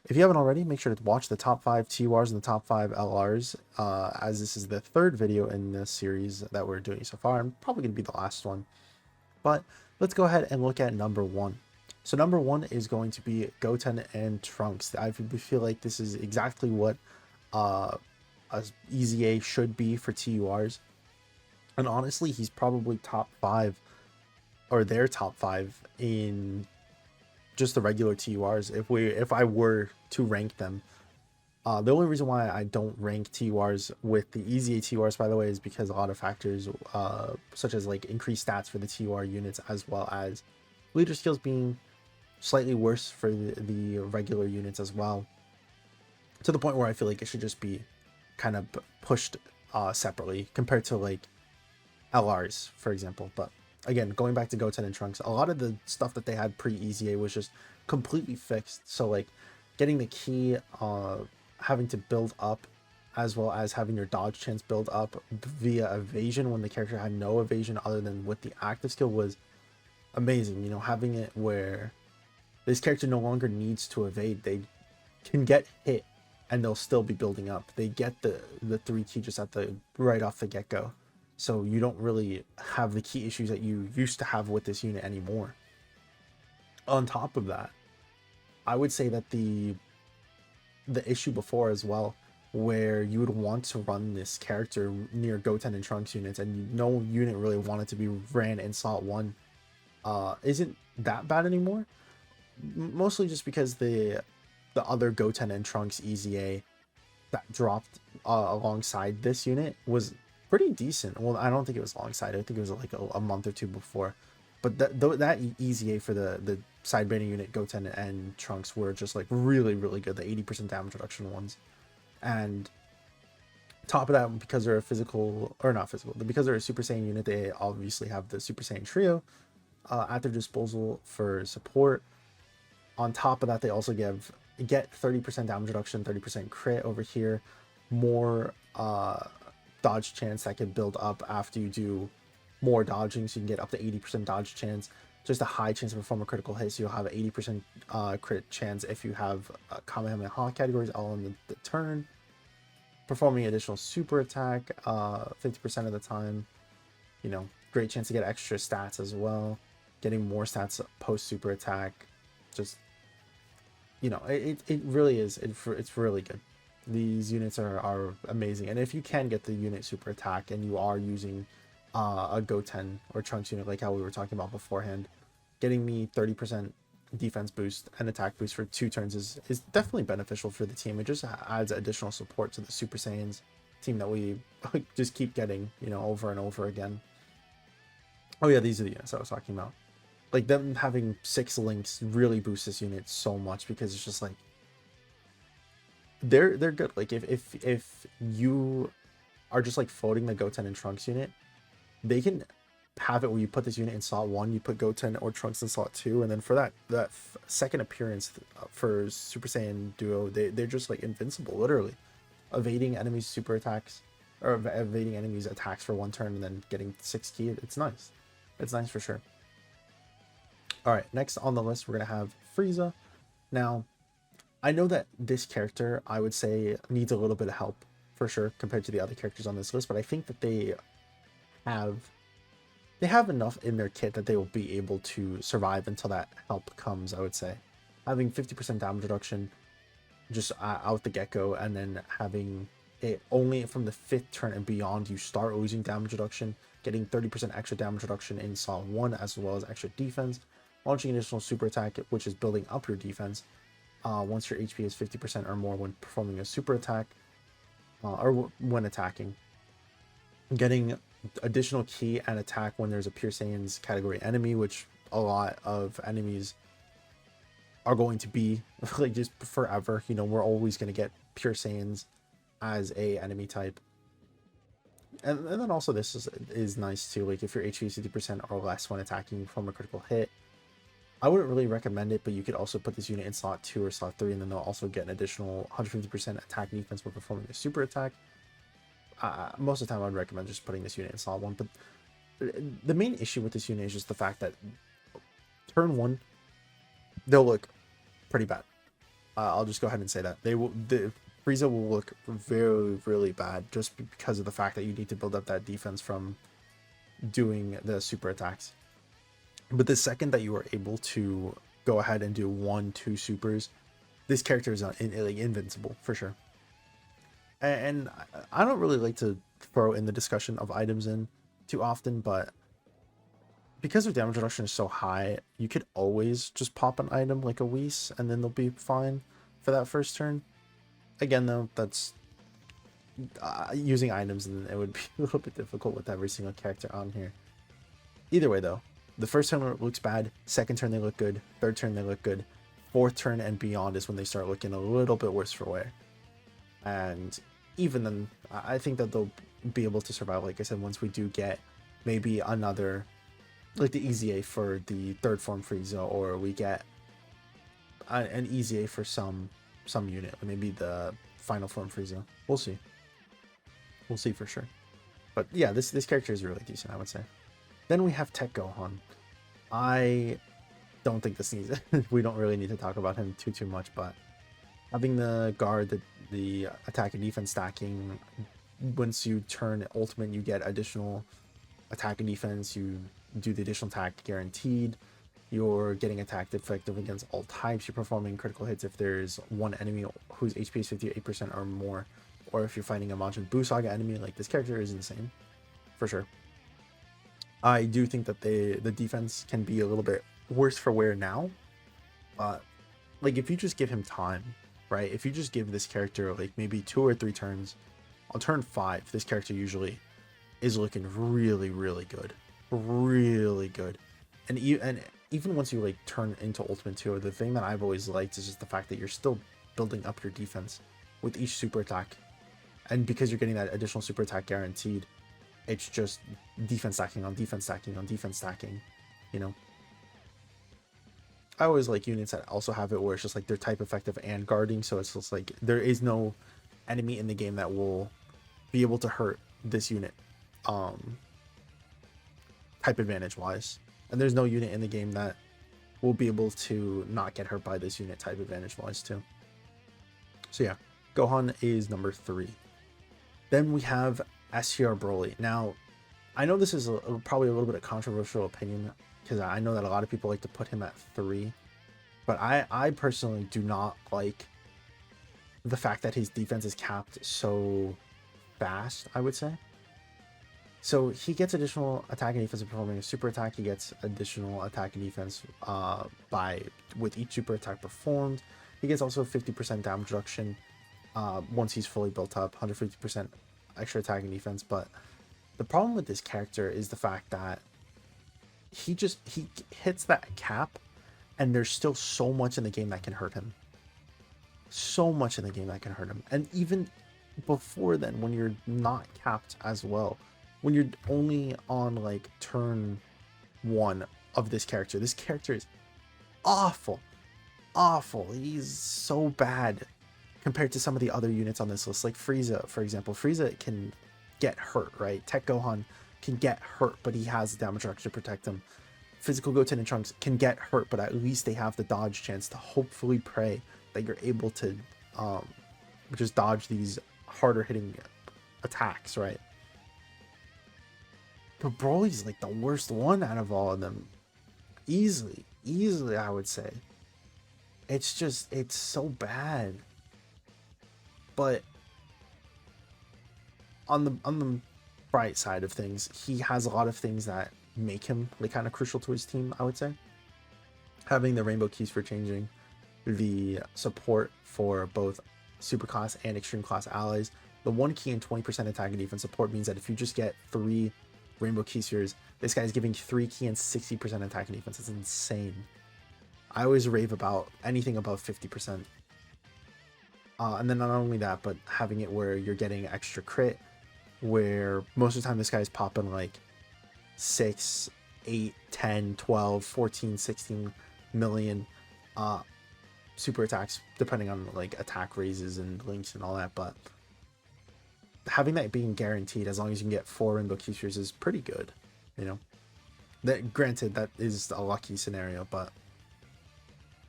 If you haven't already, make sure to watch the top 5 TURs and the top 5 LRs, as this is the third video in this series that we're doing so far. I'm probably going to be the last one. But let's go ahead and look at number 1. So number 1 is going to be Goten and Trunks. I feel like this is exactly what a EZA should be for TURs. And honestly, he's probably top 5, or their top 5 in just the regular TURs. If I were to rank them, the only reason why I don't rank TURs with the EZA TURs, by the way, is because a lot of factors, such as like increased stats for the TUR units, as well as leader skills being slightly worse for the regular units as well, to the point where I feel like it should just be kind of pushed separately compared to like LRs, for example. But again, going back to Goten and Trunks, a lot of the stuff that they had pre-EZA was just completely fixed. So like getting the key, having to build up, as well as having your dodge chance build up via evasion when the character had no evasion other than with the active skill, was amazing. You know, having it where this character no longer needs to evade. They can get hit and they'll still be building up. They get the 3 key just at the right off the get-go. So you don't really have the key issues that you used to have with this unit anymore. On top of that, I would say that the issue before as well, where you would want to run this character near Goten and Trunks units, and no unit really wanted to be ran in slot 1, isn't that bad anymore. Mostly just because the other Goten and Trunks EZA that dropped alongside this unit was pretty decent. Well, I don't think it was alongside. I think it was like a month or two before. But that EZA for the side banning unit Goten and Trunks were just like really, really good. The 80% damage reduction ones. And top of that, because they're a physical, or not physical, because they're a Super Saiyan unit, they obviously have the Super Saiyan trio at their disposal for support. On top of that, they also get 30% damage reduction, 30% crit over here, more dodge chance that can build up after you do more dodging, so you can get up to 80% dodge chance, just a high chance to perform a critical hit, so you'll have an 80% crit chance if you have Kamehameha categories all in the turn, performing additional super attack 50% of the time. You know, great chance to get extra stats as well, getting more stats post super attack. Just, you know, it really is, it's really good. These units are amazing, and if you can get the unit super attack and you are using a Goten or Trunks unit like how we were talking about beforehand, getting me 30% defense boost and attack boost for 2 turns is definitely beneficial for the team. It just adds additional support to the Super Saiyans team that we just keep getting, you know, over and over again. Oh yeah, these are the units I was talking about. Like, them having 6 links really boosts this unit so much, because it's just like they're good. Like if you are just like floating the Goten and Trunks unit, they can have it where you put this unit in slot 1, you put Goten or Trunks in slot 2, and then for that second appearance for Super Saiyan Duo, they're just like invincible, literally evading enemies super attacks, or evading enemies attacks for 1 turn and then getting 6 key. It's nice. It's nice for sure. All right, next on the list we're gonna have Frieza. Now, I know that this character, I would say, needs a little bit of help for sure compared to the other characters on this list, but I think that they have enough in their kit that they will be able to survive until that help comes. I would say having 50% damage reduction just out the get-go, and then having it only from the 5th turn and beyond you start losing damage reduction, getting 30% extra damage reduction in slot 1, as well as extra defense, launching additional super attack, which is building up your defense once your HP is 50% or more when performing a super attack, or when attacking, getting additional key and attack when there's a Pure Saiyan's category enemy, which a lot of enemies are going to be like just forever. You know, we're always going to get Pure Saiyans as a enemy type. And then also this is nice too. Like, if your HP is 50% or less when attacking from a critical hit, I wouldn't really recommend it, but you could also put this unit in slot 2 or slot 3, and then they'll also get an additional 150% attack defense when performing a super attack. Most of the time I would recommend just putting this unit in slot 1, but the main issue with this unit is just the fact that turn 1, they'll look pretty bad. I'll just go ahead and say that the Frieza will look very really bad just because of the fact that you need to build up that defense from doing the super attacks. But the second that you are able to go ahead and do 1-2 supers, this character is like invincible for sure. And I don't really like to throw in the discussion of items in too often, but because their damage reduction is so high, you could always just pop an item like a Whis and then they'll be fine for that first turn. Again, though, that's using items, and it would be a little bit difficult with every single character on here. Either way, though, the first turn looks bad, second turn they look good, third turn they look good, fourth turn and beyond is when they start looking a little bit worse for wear. And even then, I think that they'll be able to survive, like I said, once we do get maybe another, like the EZA for the third form Frieza, or we get an EZA for some unit, maybe the final form Frieza. We'll see. We'll see for sure. But yeah, this character is really decent, I would say. Then we have Tech Gohan. I don't think this needs we don't really need to talk about him too much, but having the guard, the attack and defense stacking, once you turn ultimate, you get additional attack and defense, you do the additional attack guaranteed, you're getting attacked effective against all types, you're performing critical hits if there's one enemy whose HP is 58% or more, or if you're fighting a Majin Buu Saga enemy. Like, this character is insane for sure. I do think that the defense can be a little bit worse for wear now, but like if you just give him time, right? If you just give this character like maybe 2 or 3 turns, on turn 5 this character usually is looking really good, really good. And even once you like turn into Ultimate 2, the thing that I've always liked is just the fact that you're still building up your defense with each super attack, and because you're getting that additional super attack guaranteed, it's just defense stacking on defense stacking on defense stacking, you know. I always like units that also have it where it's just like they're type effective and guarding, so it's just like there is no enemy in the game that will be able to hurt this unit type advantage wise, and there's no unit in the game that will be able to not get hurt by this unit type advantage wise too. So yeah, Gohan is number 3. Then we have SSJ Broly. Now, I know this is probably a little bit of controversial opinion, because I know that a lot of people like to put him at 3, but I personally do not like the fact that his defense is capped so fast, I would say. So he gets additional attack and defense by performing a super attack. He gets additional attack and defense with each super attack performed. He gets also 50% damage reduction once he's fully built up, 150% extra attack and defense. But the problem with this character is the fact that he hits that cap, and there's still so much in the game that can hurt him. So much in the game that can hurt him. And even before then, when you're not capped as well, when you're only on like turn 1 of this character is awful. He's so bad compared to some of the other units on this list, like Frieza, for example. Frieza can get hurt, right? Tech Gohan can get hurt, but he has the damage reduction to protect him. Physical Goten and Trunks can get hurt, but at least they have the dodge chance to hopefully pray that you're able to just dodge these harder hitting attacks, right? But Broly's like the worst one out of all of them. Easily, I would say. It's so bad. But on the bright side of things, he has a lot of things that make him like kind of crucial to his team, I would say. Having the rainbow keys for changing, the support for both super class and extreme class allies, the 1 key and 20% attack and defense support means that if you just get 3 rainbow key spheres, this guy's giving 3 key and 60% attack and defense. It's insane. I always rave about anything above 50%. And then not only that, but having it where you're getting extra crit, where most of the time this guy's popping like 6, 8, 10, 12, 14, 16 million super attacks, depending on like attack raises and links and all that. But having that being guaranteed as long as you can get 4 rainbow key spheres is pretty good, you know. That, granted, that is a lucky scenario, but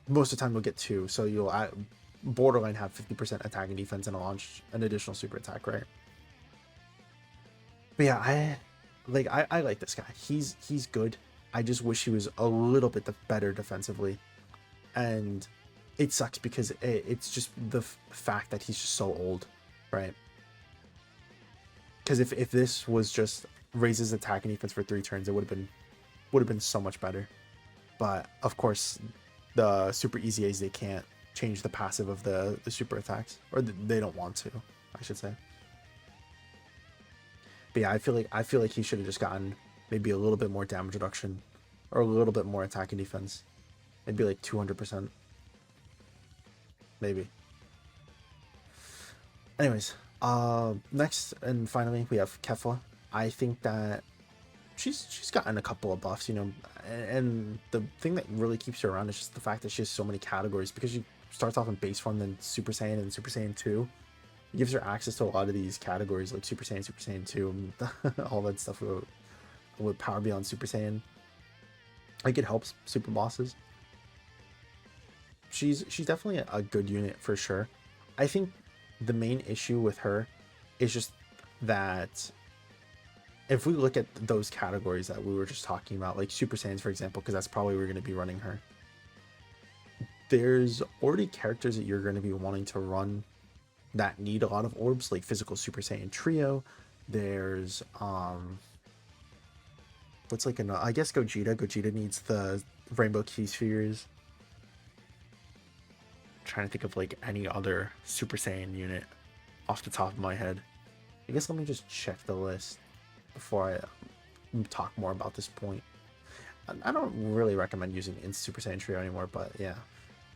most of the time you'll get 2, so you'll borderline have 50% attack and defense and launch an additional super attack, right? But yeah, I like this guy. He's good. I just wish he was a little bit better defensively, and it sucks because it's just the fact that he's just so old, right? Because if this was just raises attack and defense for 3 turns, it would have been so much better. But of course, the super easy A's, they can't change the passive of the super attacks, or they don't want to, I should say. But yeah, I feel like he should have just gotten maybe a little bit more damage reduction, or a little bit more attack and defense, maybe like 200%, maybe. Anyways, next and finally we have Kefla. I think that she's gotten a couple of buffs, you know, and the thing that really keeps her around is just the fact that she has so many categories, because she starts off in base form, then Super Saiyan, and Super Saiyan 2. It gives her access to a lot of these categories like Super Saiyan 2, and all that stuff with Power Beyond Super Saiyan. Like, it helps super bosses. She's definitely a good unit for sure. I think the main issue with her is just that if we look at those categories that we were just talking about, like Super Saiyans, for example, because that's probably where we're going to be running her, there's already characters that you're going to be wanting to run that need a lot of orbs, like physical Super Saiyan Trio. There's what's like I guess Gogeta needs the Rainbow Key Spheres. I'm trying to think of like any other Super Saiyan unit off the top of my head. I guess let me just check the list before I talk more about this point. I don't really recommend using in Super Saiyan Trio anymore, but yeah.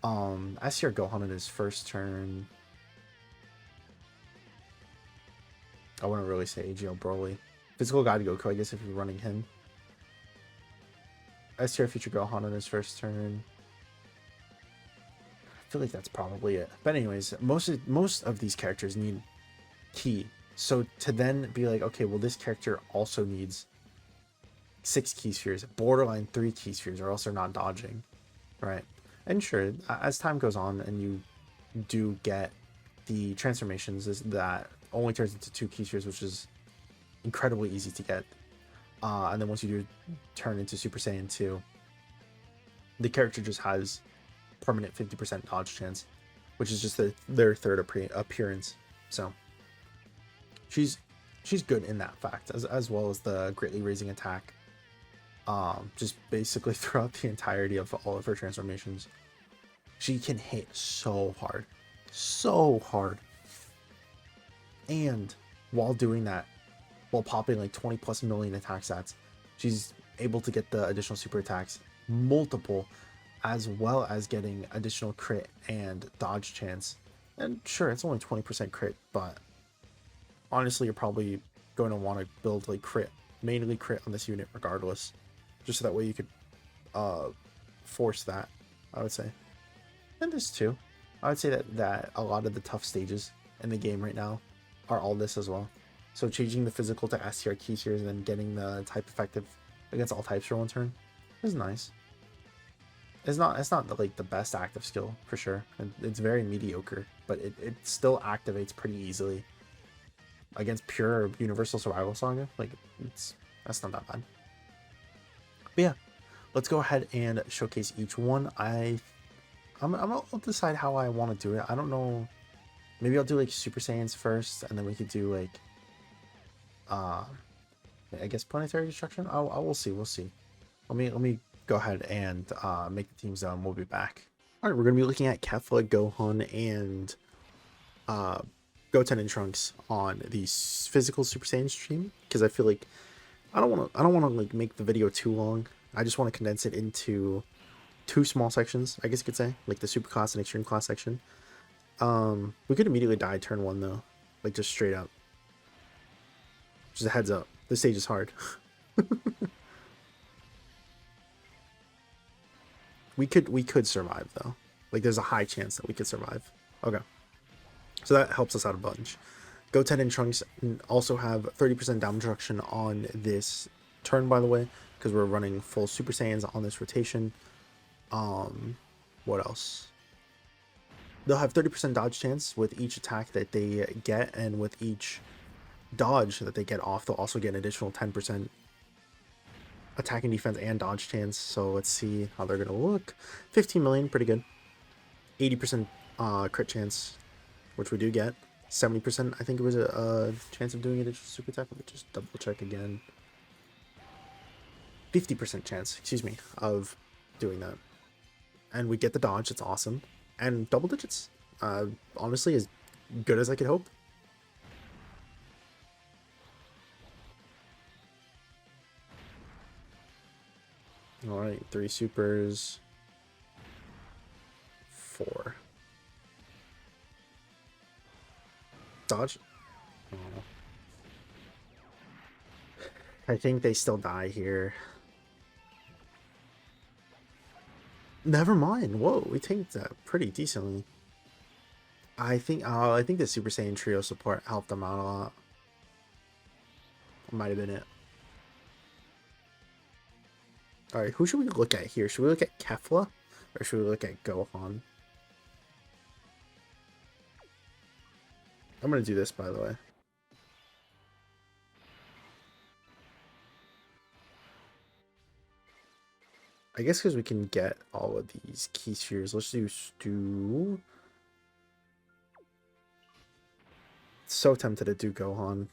SSJ Gohan in his first turn. I wouldn't really say EZA Broly. Physical God Goku, I guess, if you're running him. SSJ Future Gohan in his first turn. I feel like that's probably it. But anyways, most of these characters need key. So to then be like, okay, well, this character also needs 6 key spheres, borderline 3 key spheres, or else they're not dodging, right? And sure, as time goes on and you do get the transformations, that only turns into 2 key spheres, which is incredibly easy to get. And then once you do turn into Super Saiyan 2, the character just has permanent 50% dodge chance, which is just their third appearance. So she's good in that fact, as well as the greatly raising attack. Just basically throughout the entirety of all of her transformations, she can hit so hard, and while doing that, while popping like 20+ million attack stats, she's able to get the additional super attacks, multiple, as well as getting additional crit and dodge chance. And sure, it's only 20% crit, but honestly, you're probably going to want to build like mainly crit on this unit regardless, just so that way you could force that, I would say. And this too, I would say that a lot of the tough stages in the game right now are all this as well. So changing the physical to STR key spheres and then getting the type effective against all types for 1 turn is nice. It's not like the best active skill for sure, and it's very mediocre, but it still activates pretty easily against pure Universal Survival Saga. Like, that's not that bad. But yeah, let's go ahead and showcase each one. I'll decide how I want to do it. I don't know. Maybe I'll do like Super Saiyans first, and then we could do like I guess Planetary Destruction. I will see. We'll see. Let me go ahead and make the teams down. We'll be back. All right, we're gonna be looking at Kefla, Gohan, and Goten and Trunks on the physical Super Saiyan stream, because I feel like I don't want to like make the video too long. I just want to condense it into 2 small sections, I guess you could say, like the super class and extreme class section. We could immediately die turn 1 though, like just straight up. Just a heads up, this stage is hard. we could survive though. Like, there's a high chance that we could survive. Okay, so that helps us out a bunch. Goten and Trunks also have 30% damage reduction on this turn, by the way, because we're running full Super Saiyans on this rotation. What else? they'll have 30% dodge chance with each attack that they get, and with each dodge that they get off, they'll also get an additional 10% attacking defense and dodge chance. So let's see how they're gonna look. 15 million, pretty good. 80% crit chance, which we do get. 70%, I think it was a chance of doing additional super attack. Let me just double check again. 50% chance, excuse me, of doing that. And we get the dodge, it's awesome. And double digits, honestly, as good as I could hope. Alright, 3 supers. 4. Dodge? Oh. I think they still die here. Never mind. Whoa, we tanked that pretty decently. I think the Super Saiyan Trio support helped them out a lot. Might have been it. Alright, who should we look at here? Should we look at Kefla? Or should we look at Gohan? I'm gonna do this, by the way. I guess because we can get all of these key spheres. Let's do Stu. So tempted to do Gohan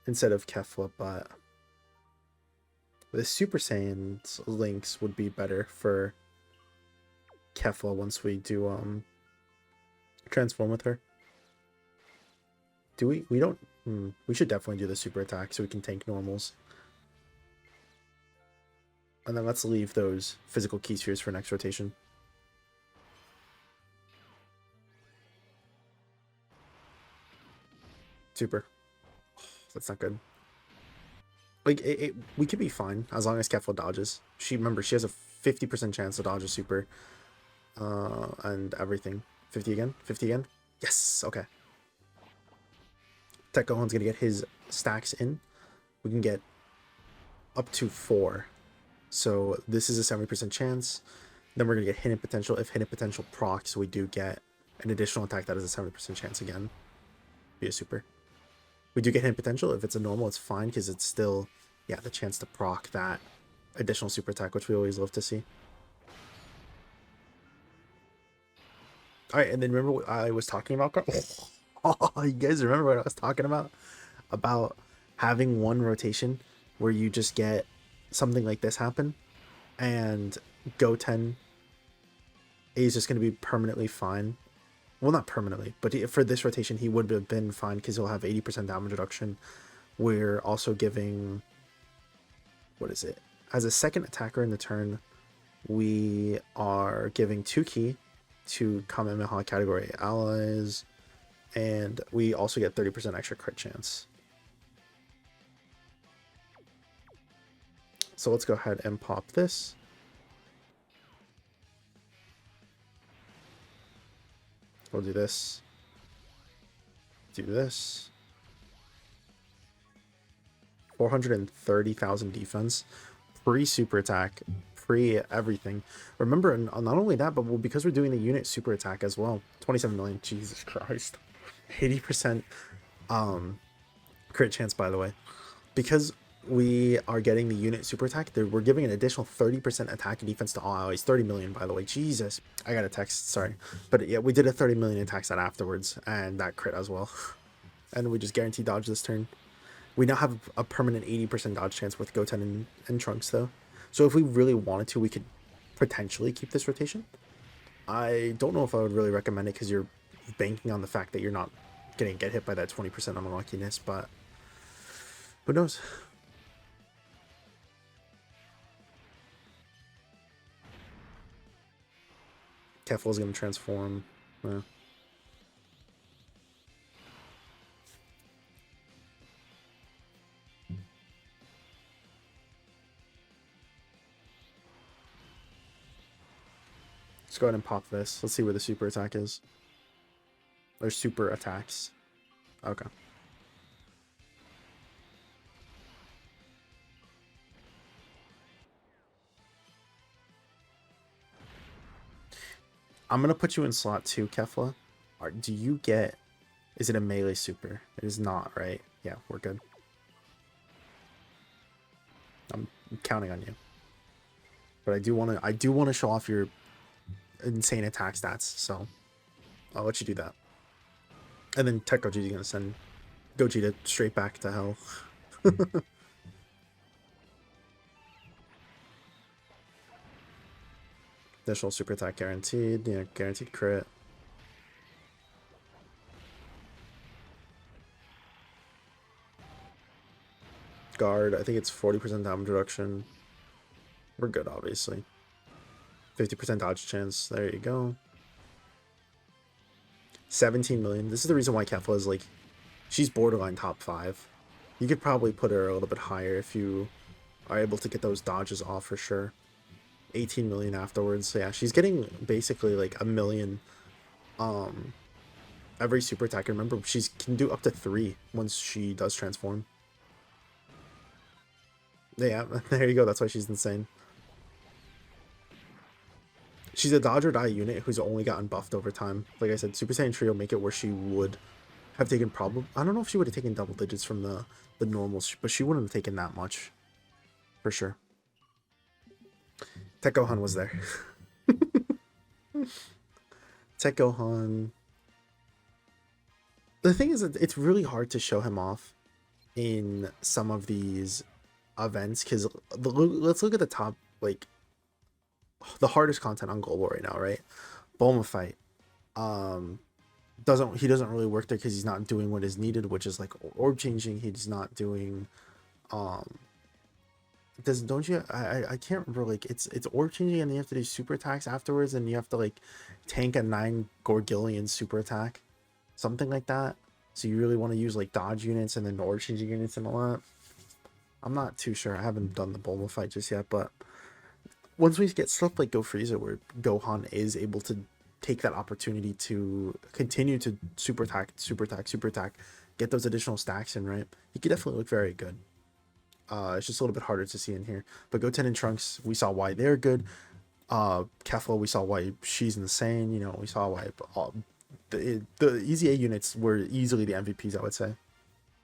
instead of Kefla, but the Super Saiyan's links would be better for Kefla once we do transform with her. Do we? We don't. We should definitely do the super attack so we can tank normals. And then let's leave those physical key spheres for next rotation. Super. That's not good. Like, we could be fine as long as Kefla dodges. Remember, she has a 50% chance to dodge a super. And everything. 50 again? 50 again? Yes! Okay. Tech Gohan's gonna get his stacks in. We can get up to 4. So this is a 70% chance. Then we're gonna get hidden potential. If hidden potential procs, we do get an additional attack that is a 70% chance again. Be a super. We do get hidden potential. If it's a normal, it's fine because it's still, yeah, the chance to proc that additional super attack, which we always love to see. All right, and then remember what I was talking about? Oh, you guys remember what I was talking about? About having one rotation where you just get something like this happen, and Goten is just going to be permanently fine. Well, not permanently, but for this rotation, he would have been fine because he'll have 80% damage reduction. We're also giving, what is it? As a second attacker in the turn, we are giving 2 key to Kamehameha category allies, and we also get 30% extra crit chance. So let's go ahead and pop this. We'll do this. Do this. 430,000 defense. Pre-super attack. Pre-everything. Remember, not only that, but because we're doing the unit super attack as well. 27 million. Jesus Christ. 80% crit chance, by the way. Because we are getting the unit super attack, we're giving an additional 30% attack and defense to all allies. 30 million, by the way. Jesus. I got a text, sorry. But yeah, we did a 30 million attack set afterwards, and that crit as well. And we just guarantee dodge this turn. We now have a permanent 80% dodge chance with Goten and Trunks, though. So if we really wanted to, we could potentially keep this rotation. I don't know if I would really recommend it because you're banking on the fact that you're not going to get hit by that 20% unlockiness, but who knows? Kefla's going to transform. Yeah. Let's go ahead and pop this. Let's see where the super attack is. There's super attacks. Okay. I'm gonna put you in slot 2, Kefla. Do you get... Is it a melee super? It is not, right? Yeah, we're good. I'm counting on you. But I do want to show off your insane attack stats, so I'll let you do that. And then Tech Gogeta is gonna send Gogeta straight back to hell. Additional super attack guaranteed. Yeah, guaranteed crit. Guard, I think it's 40% damage reduction. We're good, obviously. 50% dodge chance. There you go. 17 million. This is the reason why Kefla is like, she's borderline top 5. You could probably put her a little bit higher if you are able to get those dodges off for sure. 18 million afterwards. So yeah, she's getting basically like a million every super attack. Remember, she can do up to 3 once she does transform. Yeah, there you go. That's why she's insane. She's a dodge or die unit who's only gotten buffed over time. Like I said, Super Saiyan Trio make it where she would have taken I don't know if she would have taken double digits from the normals, but she wouldn't have taken that much. For sure. Tech Gohan was there. Tech Gohan. The thing is, it's really hard to show him off in some of these events, because let's look at the top, like, the hardest content on Global right now, right? Bulma fight. He doesn't really work there because he's not doing what is needed, which is like orb changing. He's not doing don't you I can't remember, like it's orb changing and then you have to do super attacks afterwards and you have to like tank a 9 Gorgillion super attack, something like that. So you really want to use like dodge units and then orb changing units and all that. I'm not too sure. I haven't done the Bulma fight just yet, but once we get stuff like Go Frieza where Gohan is able to take that opportunity to continue to super attack, get those additional stacks in, right? He could definitely look very good. It's just a little bit harder to see in here. But Goten and Trunks, we saw why they're good. Kefla, we saw why she's insane. You know, we saw why the EZA units were easily the MVPs, I would say,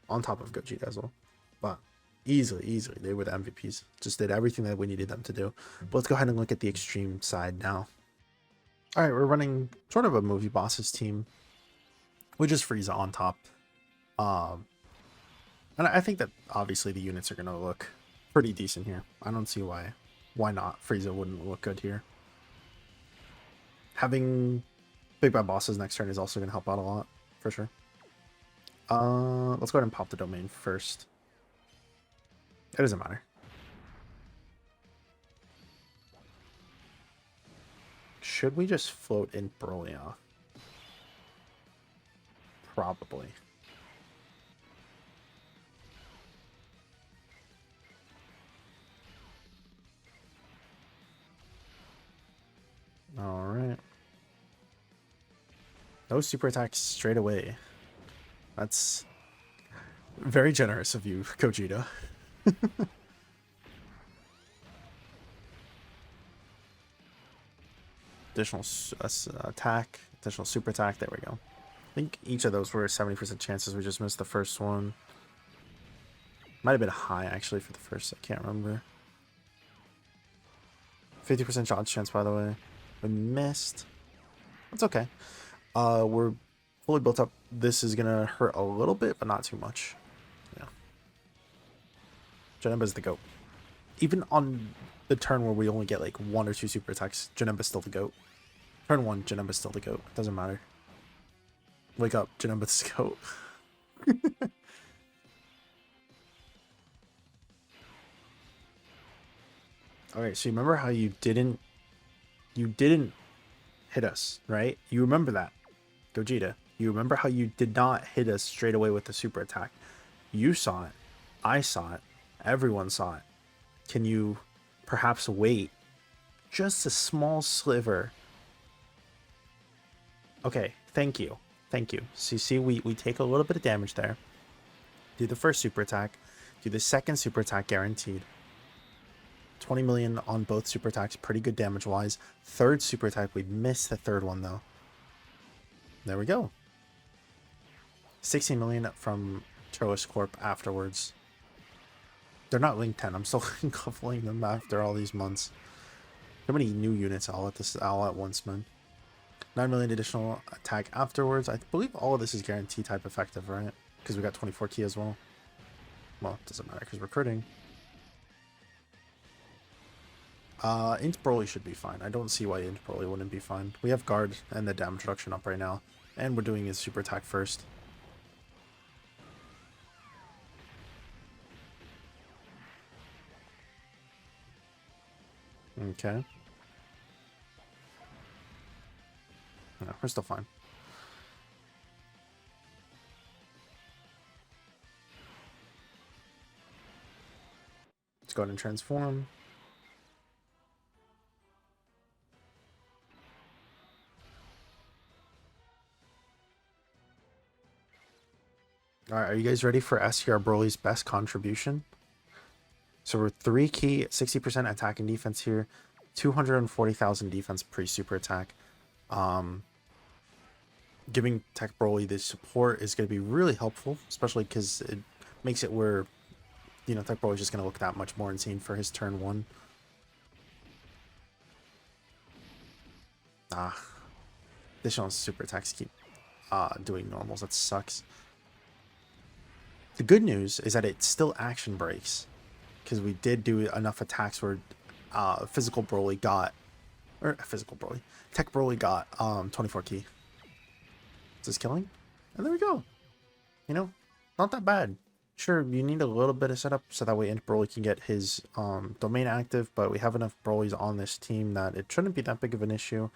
on top of Gogeta as well. But easily, they were the MVPs. Just did everything that we needed them to do. But let's go ahead and look at the extreme side now. All right, we're running sort of a movie bosses team, which is Frieza on top. And I think that obviously the units are going to look pretty decent here. I don't see why not Frieza wouldn't look good here. Having big bad bosses next turn is also going to help out a lot, for sure. Let's go ahead and pop the domain first. It doesn't matter. Should we just float in Broly off? Probably. All right. No super attacks straight away. That's very generous of you, Gogeta. Additional attack, additional super attack. There we go. I think each of those were 70% chances. We just missed the first one. Might have been high actually for the first. I can't remember. 50% shot chance, by the way. We missed. That's okay. We're fully built up. This is gonna hurt a little bit, but not too much. Yeah. Janemba's the GOAT. Even on the turn where we only get like 1 or 2 super attacks, Janemba's still the GOAT. Turn 1, Janemba's still the GOAT. Doesn't matter. Wake up, Janemba's the GOAT. Alright, so you remember how you didn't hit us, right? You remember that, Gogeta. You remember how you did not hit us straight away with the super attack. You saw it. I saw it. Everyone saw it. Can you perhaps wait just a small sliver? Okay, thank you. Thank you. So you see, we take a little bit of damage there. Do the first super attack. Do the second super attack guaranteed. 20 million on both super attacks, pretty good damage wise. Third super attack, we missed the third one though. There we go. 16 million from Turles Corp afterwards. They're not linked 10. I'm still coupling them after all these months. So many new units all at once, man. 9 million additional attack afterwards. I believe all of this is guaranteed type effective, right? Because we got 24 key as well. Well, it doesn't matter because we're critting. Int Broly should be fine. I don't see why Int Broly wouldn't be fine. We have guard and the damage reduction up right now. And we're doing his super attack first. Okay. No, we're still fine. Let's go ahead and transform. Alright, are you guys ready for STR Broly's best contribution? So we're 3 key, 60% attack and defense here, 240,000 defense pre-super attack. Giving Tech Broly this support is going to be really helpful, especially because it makes it where, you know, Tech Broly is just going to look that much more insane for his turn 1. Additional super attacks keep doing normals. That sucks. The good news is that it still action breaks, because we did do enough attacks where Tech Broly got 24 key. Is this killing? And there we go. You know, not that bad. Sure, you need a little bit of setup so that way Int Broly can get his domain active, but we have enough Brolys on this team that it shouldn't be that big of an issue.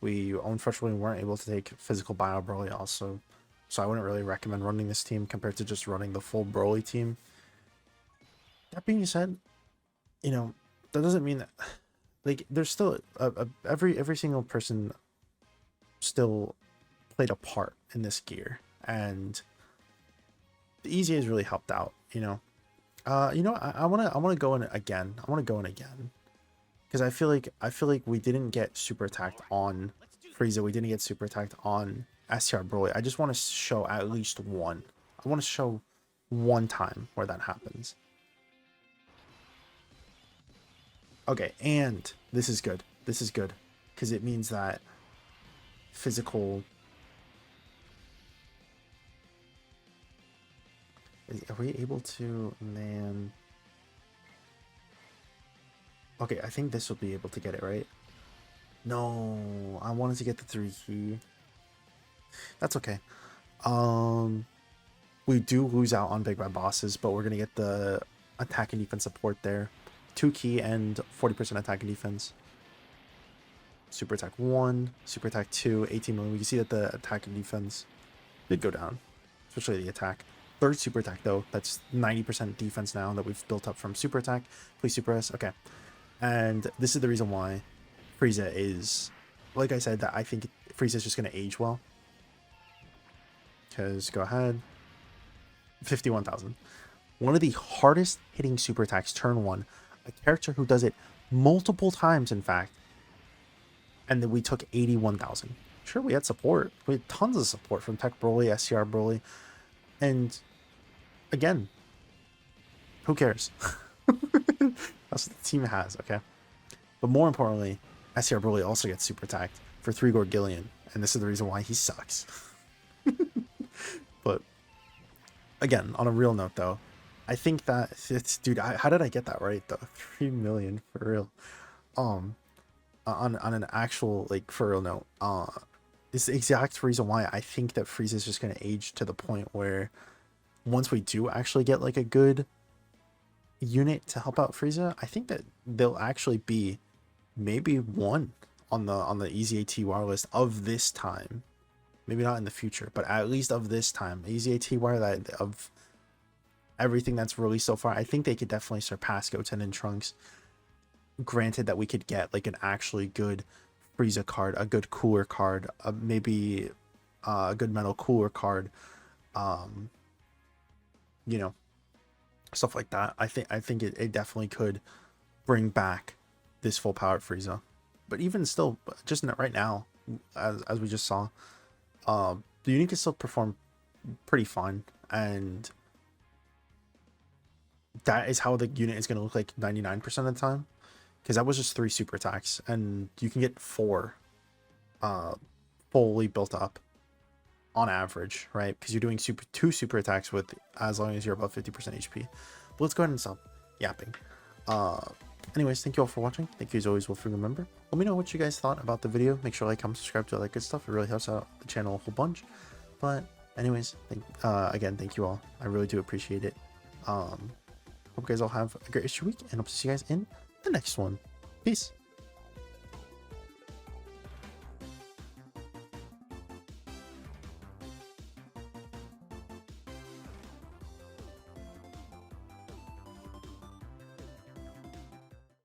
We unfortunately weren't able to take physical Bio Broly also, so I wouldn't really recommend running this team compared to just running the full Broly team. That being said, you know, that doesn't mean that, like, there's still every single person still played a part in this gear, and the EZA has really helped out. You know, I want to go in again. I want to go in again because I feel like we didn't get super attacked on Frieza. We didn't get super attacked on STR Broly. I just want to show at least one. I want to show one time where that happens. Okay, and this is good. This is good because it means that physical. Are we able to, man? Okay, I think this will be able to get it, right? No, I wanted to get the 3 key. That's okay. We do lose out on Big Bad Bosses, but we're gonna get the attack and defense support there. 2 key and 40% attack and defense. Super attack 1, super attack 2, 18 million. We can see that the attack and defense did go down, especially the attack. Third super attack though, that's 90% defense now that we've built up from super attack. Please super S. Okay. And this is the reason why Frieza is, like I said, that I think Frieza is just going to age well. Because, go ahead. 51,000. One of the hardest hitting super attacks, turn 1. A character who does it multiple times, in fact. And then we took 81,000. Sure, we had support. We had tons of support from Tech Broly, STR Broly. And again, who cares? That's what the team has, okay? But more importantly, STR Broly also gets super attacked for 3 Gorgillion, and this is the reason why he sucks. But again, on a real note though, I think that it's, dude, how did I get that right though? 3 million for real. On an actual, like, for real note, it's the exact reason why I think that Frieza is just going to age to the point where once we do actually get like a good unit to help out Frieza, I think that they'll actually be maybe one on the EZA TR list of this time. Maybe not in the future, but at least of this time. EZA TR, that of everything that's released so far, I think they could definitely surpass Goten and Trunks. Granted that we could get like an actually good Frieza card, a good cooler card, maybe a good metal cooler card, you know, stuff like that. I think it definitely could bring back this full powered Frieza. But even still, just right now, as we just saw, the unit can still perform pretty fine, and that is how the unit is going to look like 99% of the time, because that was just 3 super attacks, and you can get 4 fully built up on average, right? Because you're doing 2 super attacks with, as long as you're above 50% HP. But let's go ahead and stop yapping. Anyways, thank you all for watching. Thank you as always. Will remember, let me know what you guys thought about the video. Make sure to like, comment, subscribe to all that good stuff. It really helps out the channel a whole bunch. But anyways, again, thank you all. I really do appreciate it. Hope you guys all have a great week, and hope to see you guys in the next one. Peace.